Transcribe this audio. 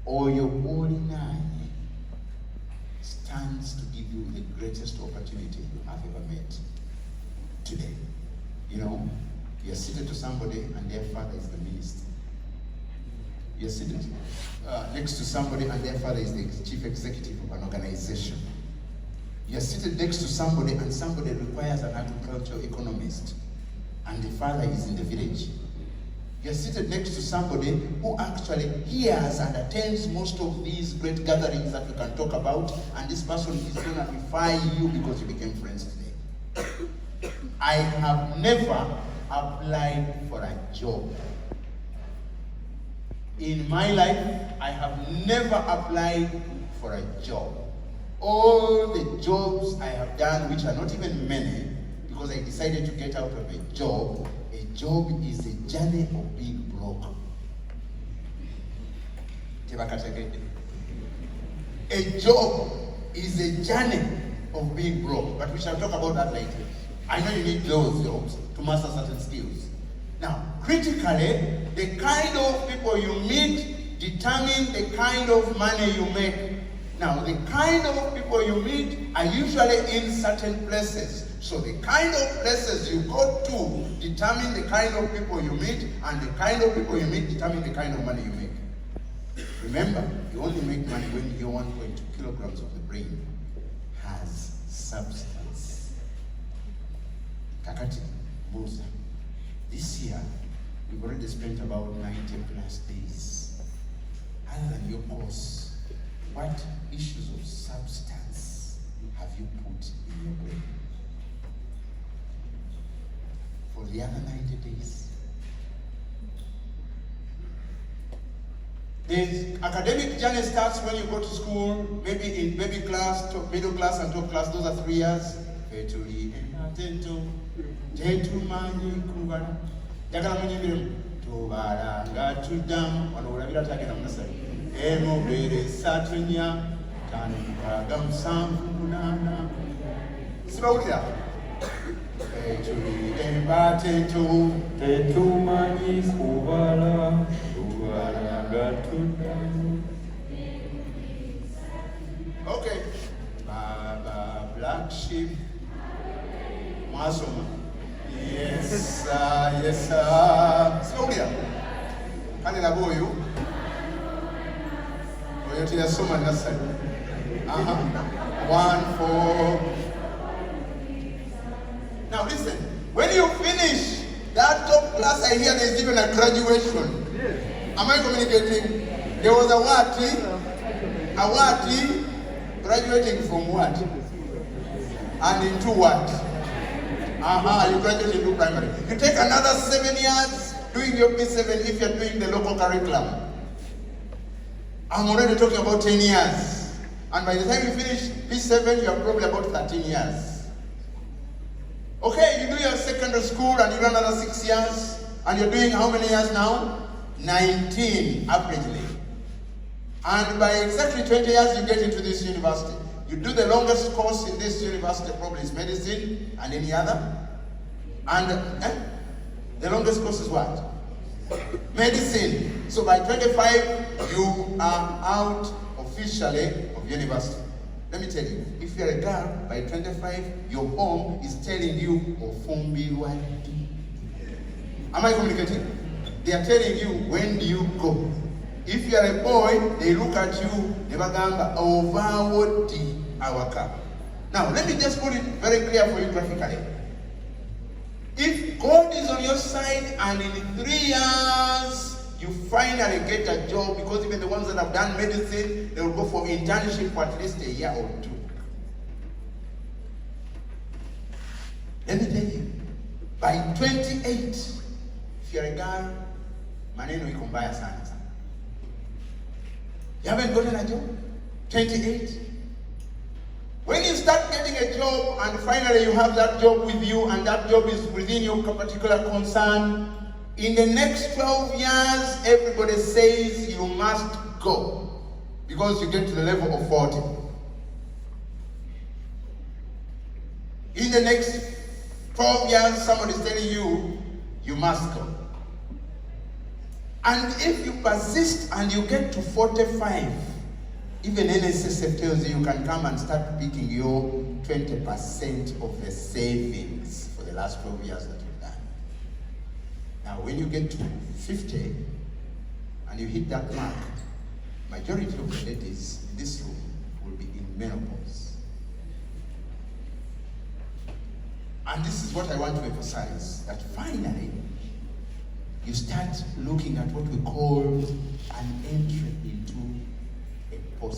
oyo gw'olinaanye stands to give you the greatest opportunity you have ever met today. You know, you're seated to somebody and their father is the minister. You're seated next to somebody and their father is the chief executive of an organization. You're seated next to somebody and somebody requires an agricultural economist and the father is in the village. You're seated next to somebody who actually hears and attends most of these great gatherings that we can talk about, and this person is going to defy you because you became friends today. I have never applied for a job. In my life, I have never applied for a job. All the jobs I have done, which are not even many, because I decided to get out of a job is a journey of being broke. A job is a journey of being broke, but we shall talk about that later. I know you need those jobs to master certain skills. Now, critically, the kind of people you meet determine the kind of money you make. Now, the kind of people you meet are usually in certain places. So the kind of places you go to determine the kind of people you meet, and the kind of people you meet determine the kind of money you make. Remember, you only make money when your 1.2 kilograms of the brain has substance. Kakati, Musa. This year, we've already spent about 90 plus days. Other than your course, what issues of substance have you put in your brain? For the other 90 days. The academic journey starts when you go to school, maybe in baby class, middle class, and top class. Those are 3 years. Okay. Baba Black Sheep. Masoma. Yes, sir. Yes, sir. Slowly. Kani la boyu. Boyu tia soma nasa. 1, 4. Now listen, when you finish that top class, I hear there's even a graduation. Yes. Am I communicating? There was a wati, graduating from what? And into what? You graduate into primary. You take another 7 years doing your P7 if you're doing the local curriculum. I'm already talking about 10 years. And by the time you finish P7, you're probably about 13 years. Okay, you do your secondary school and you do another 6 years, and you're doing how many years now? 19 averagely. And by exactly 20 years, you get into this university. You do the longest course in this university probably is medicine, and any other. And the longest course is what? Medicine. So by 25, you are out officially of university. Let me tell you, if you're a girl, by 25, your home is telling you, Ofumbilwadi. Am I communicating? They are telling you, when do you go? If you're a boy, they look at you, Nebagamba, Ovawodi Awaka. Now, let me just put it very clear for you graphically. If God is on your side and in 3 years, you finally get a job, because even the ones that have done medicine, they will go for internship for at least a year or 2. Let me tell you, by 28, if you're a girl, maneno ikombaya sana. You haven't gotten a job? 28. When you start getting a job and finally you have that job with you and that job is within your particular concern, in the next 12 years, everybody says you must go because you get to the level of 40. In the next 12 years, somebody is telling you, you must go. And if you persist and you get to 45, even NSSF tells you can come and start picking your 20% of the savings for the last 12 years that you've done. Now, when you get to 50 and you hit that mark, majority of the ladies in this room will be in menopause. And this is what I want to emphasize, that finally, you start looking at what we call an entry into a post